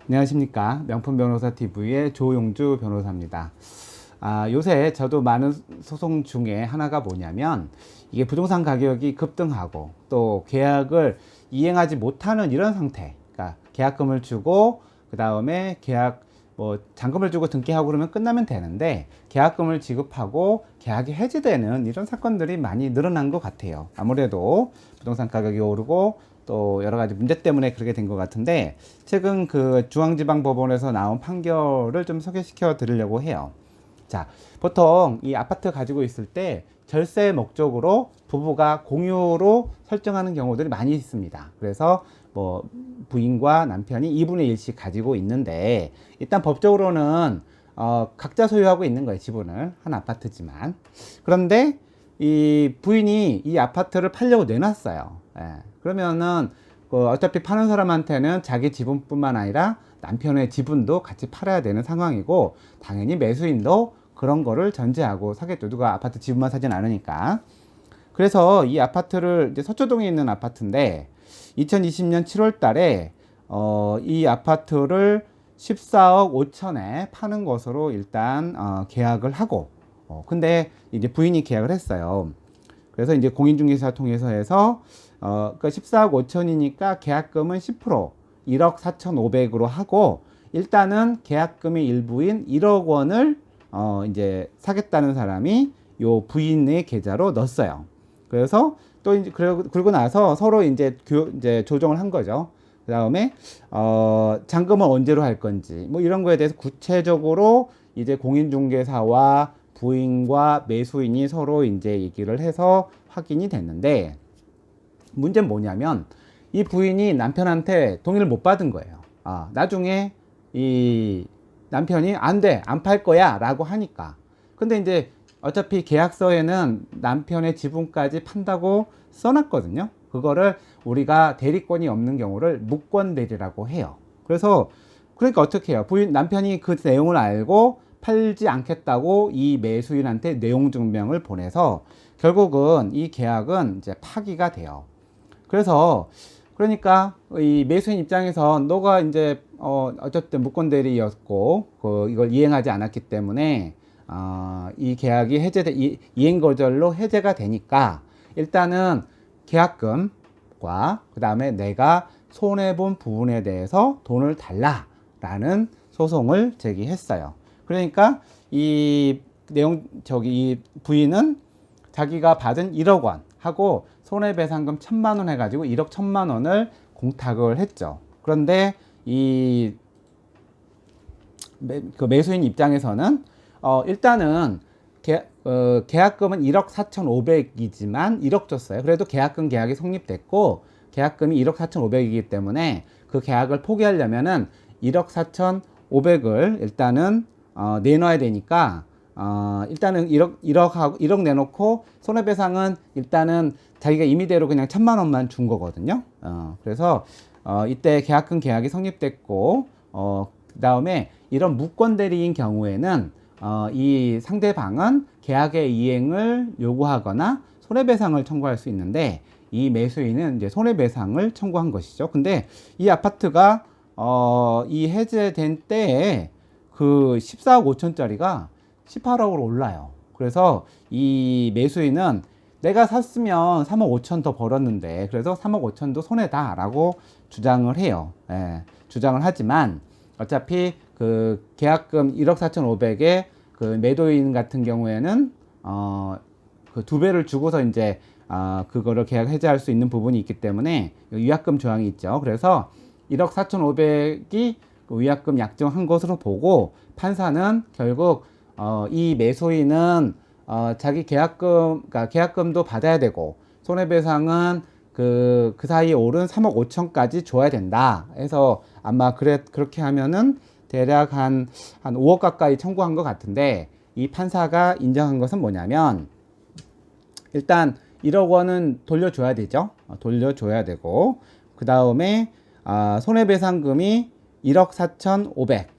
안녕하십니까. 명품 변호사 TV의 조용주 변호사입니다. 요새 저도 많은 소송 중에 하나가 뭐냐면 이게 부동산 가격이 급등하고 또 계약을 이행하지 못하는 이런 상태. 그러니까 계약금을 주고 그 다음에 계약 잔금을 주고 등기하고 그러면 끝나면 되는데 계약금을 지급하고 계약이 해지되는 이런 사건들이 많이 늘어난 것 같아요. 아무래도 부동산 가격이 오르고 또 여러 가지 문제 때문에 그렇게 된 것 같은데 최근 그 중앙지방법원에서 나온 판결을 좀 소개시켜 드리려고 해요. 자, 보통 이 아파트 가지고 있을 때 절세 목적으로 부부가 공유로 설정하는 경우들이 많이 있습니다. 그래서 부인과 남편이 2분의 1씩 가지고 있는데 일단 법적으로는 각자 소유하고 있는 거예요. 지분을 한 아파트지만. 그런데 이 부인이 이 아파트를 팔려고 내놨어요. 그러면은 어차피 파는 사람한테는 자기 지분뿐만 아니라 남편의 지분도 같이 팔아야 되는 상황이고 당연히 매수인도 그런 거를 전제하고 사겠죠. 누가 아파트 지분만 사진 않으니까. 그래서 이 아파트를 이제 서초동에 있는 아파트인데 2020년 7월 달에 이 아파트를 14억 5천에 파는 것으로 일단 계약을 하고 근데 이제 부인이 계약을 했어요. 그래서 이제 공인중개사 통해서 해서 그러니까 14억 5천이니까 계약금은 10% 1억 4,500으로 하고 일단은 계약금의 일부인 1억 원을 이제 사겠다는 사람이 요 부인의 계좌로 넣었어요. 그래서 또 이제 그러고 나서 서로 이제 조정을 한 거죠. 그 다음에 잔금은 언제로 할 건지 뭐 이런 거에 대해서 구체적으로 이제 공인중개사와 부인과 매수인이 서로 이제 얘기를 해서 확인이 됐는데 문제는 뭐냐면 이 부인이 남편한테 동의를 못 받은 거예요. 나중에 이 남편이 안 돼, 안 팔 거야 라고 하니까. 근데 이제 어차피 계약서에는 남편의 지분까지 판다고 써놨거든요. 그거를 우리가 대리권이 없는 경우를 무권대리라고 해요. 그래서 그러니까 어떻게 해요? 남편이 그 내용을 알고 팔지 않겠다고 이 매수인한테 내용 증명을 보내서 결국은 이 계약은 이제 파기가 돼요. 그래서 그러니까 이 매수인 입장에서 너가 이제 어쨌든 무권 대리였고 이걸 이행하지 않았기 때문에 이 계약이 이행 거절로 해제가 되니까 일단은 계약금과 그 다음에 내가 손해 본 부분에 대해서 돈을 달라라는 소송을 제기했어요. 그러니까 이 부인은 자기가 받은 1억 원 하고 손해배상금 1,000만 원 해가지고 1억 1,000만 원을 공탁을 했죠. 그런데 그 매수인 입장에서는 일단은 계약금은 1억 4,500이지만 1억 줬어요. 그래도 계약이 성립됐고 계약금이 1억 4,500이기 때문에 그 계약을 포기하려면은 1억 4,500을 일단은 내놔야 되니까 일단은 1억 내놓고 손해배상은 일단은 자기가 임의대로 그냥 1,000만 원만 준 거거든요. 그래서 이때 계약이 성립됐고 그 다음에 이런 무권대리인 경우에는 이 상대방은 계약의 이행을 요구하거나 손해배상을 청구할 수 있는데 이 매수인은 이제 손해배상을 청구한 것이죠. 근데 이 아파트가 이 해제된 때에 그 14억 5천짜리가 18억으로 올라요. 그래서 이 매수인은 내가 샀으면 3억 5천 더 벌었는데 그래서 3억 5천도 손해다라고 주장을 해요. 주장을 하지만 어차피 그 계약금 1억 4,500에 그 매도인 같은 경우에는 그 2배를 주고서 이제 그거를 계약 해지할 수 있는 부분이 있기 때문에 위약금 조항이 있죠. 그래서 1억 4,500이 위약금 약정한 것으로 보고 판사는 결국 이 매수인은 자기 그러니까 계약금도 받아야 되고 손해배상은 그 사이에 오른 3억 5천까지 줘야 된다 해서 아마 그렇게 하면은 대략 한 5억 가까이 청구한 것 같은데 이 판사가 인정한 것은 뭐냐면 일단 1억 원은 돌려줘야 되죠. 돌려줘야 되고 그 다음에 손해배상금이 1억 4,500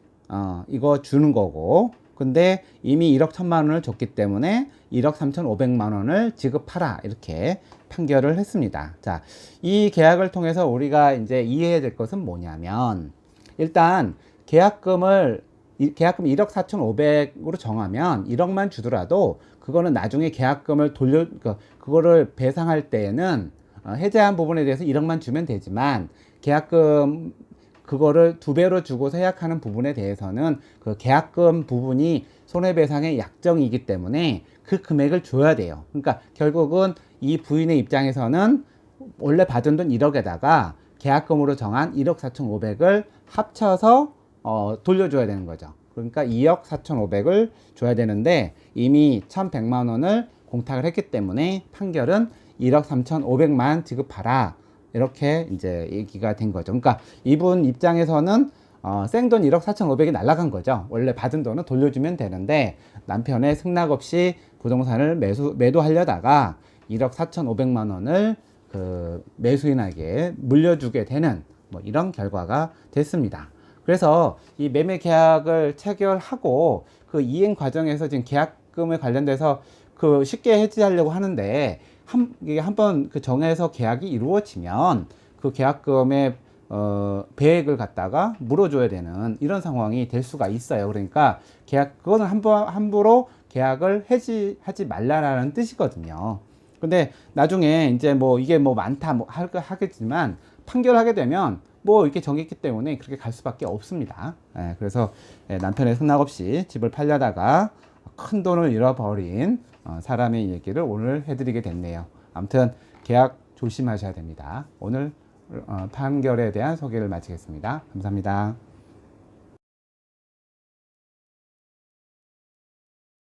이거 주는 거고 근데 이미 1억 1,000만 원을 줬기 때문에 1억 3,500만 원을 지급하라 이렇게 판결을 했습니다. 자, 이 계약을 통해서 우리가 이제 이해해야 될 것은 뭐냐면 일단 계약금 1억 4,500으로 정하면 1억만 주더라도 그거는 나중에 계약금을 그거를 배상할 때에는 해제한 부분에 대해서 1억만 주면 되지만 계약금 그거를 2배로 주고 세약하는 부분에 대해서는 그 계약금 부분이 손해배상의 약정이기 때문에 그 금액을 줘야 돼요. 그러니까 결국은 이 부인의 입장에서는 원래 받은 돈 1억에다가 계약금으로 정한 1억 4,500을 합쳐서 돌려줘야 되는 거죠. 그러니까 2억 4,500을 줘야 되는데 이미 1,100만 원을 공탁을 했기 때문에 판결은 1억 3,500만 지급하라. 이렇게 이제 얘기가 된 거죠. 그러니까 이분 입장에서는 생돈 1억 4,500이 날라간 거죠. 원래 받은 돈은 돌려주면 되는데 남편의 승낙 없이 부동산을 매도하려다가 1억 4,500만 원을 그 매수인에게 물려주게 되는 뭐 이런 결과가 됐습니다. 그래서 이 매매 계약을 체결하고 그 이행 과정에서 지금 계약금에 관련돼서 그 쉽게 해지하려고 하는데 이게 한번 그 정해서 계약이 이루어지면 그 계약금의 배액을 갖다가 물어줘야 되는 이런 상황이 될 수가 있어요. 그러니까 그거는 함부로 계약을 해지하지 말라라는 뜻이거든요. 근데 나중에 이제 뭐 이게 뭐 많다 뭐 하겠지만 판결하게 되면 뭐 이렇게 정했기 때문에 그렇게 갈 수밖에 없습니다. 그래서 남편의 승낙 없이 집을 팔려다가 큰 돈을 잃어버린 사람의 얘기를 오늘 해드리게 됐네요. 아무튼 계약 조심하셔야 됩니다. 오늘 판결에 대한 소개를 마치겠습니다. 감사합니다.